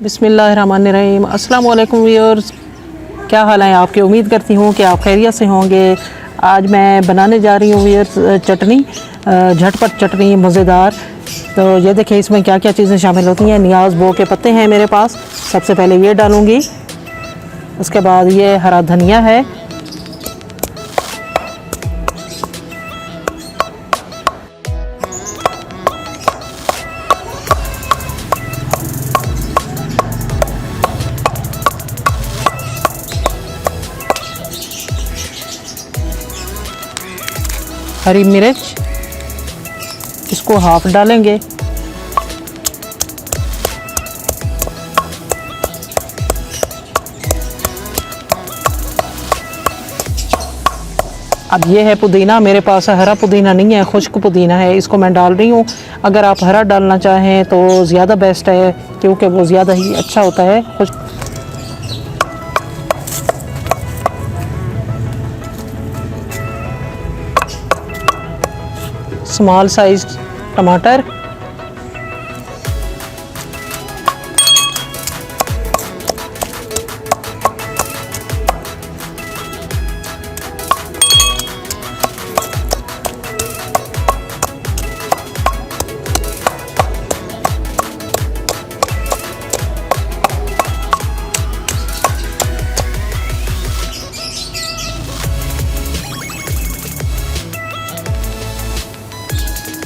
बिस्मिल्लाहिर्रहमानिर्रहीम। अस्सलाम वालेकुम व्यूअर्स, क्या हाल है आपके। उम्मीद करती हूँ कि आप खैरियत से होंगे। आज मैं बनाने जा रही हूँ व्यूअर्स चटनी, झटपट चटनी मज़ेदार। तो ये देखिए इसमें क्या क्या चीज़ें शामिल होती हैं। नियाज़ बो के पत्ते हैं मेरे पास, सबसे पहले ये डालूँगी। उसके बाद ये हरा धनिया है, हरी मिर्च, इसको हाफ डालेंगे। अब ये है पुदीना, मेरे पास हरा पुदीना नहीं है, खुश्क पुदीना है, इसको मैं डाल रही हूँ। अगर आप हरा डालना चाहें तो ज़्यादा बेस्ट है, क्योंकि वो ज़्यादा ही अच्छा होता है। खुश्क स्मॉल साइज टमाटर,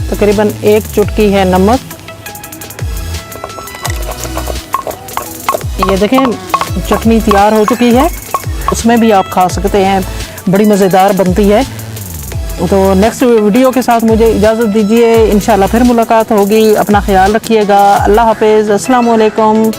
तकरीबन 1 चुटकी है नमक। ये देखें चटनी तैयार हो चुकी है, उसमें भी आप खा सकते हैं, बड़ी मज़ेदार बनती है। तो नेक्स्ट वीडियो के साथ मुझे इजाज़त दीजिए, इंशाल्लाह फिर मुलाकात होगी। अपना ख्याल रखिएगा। अल्लाह हाफ़िज़, अस्सलाम वालेकुम।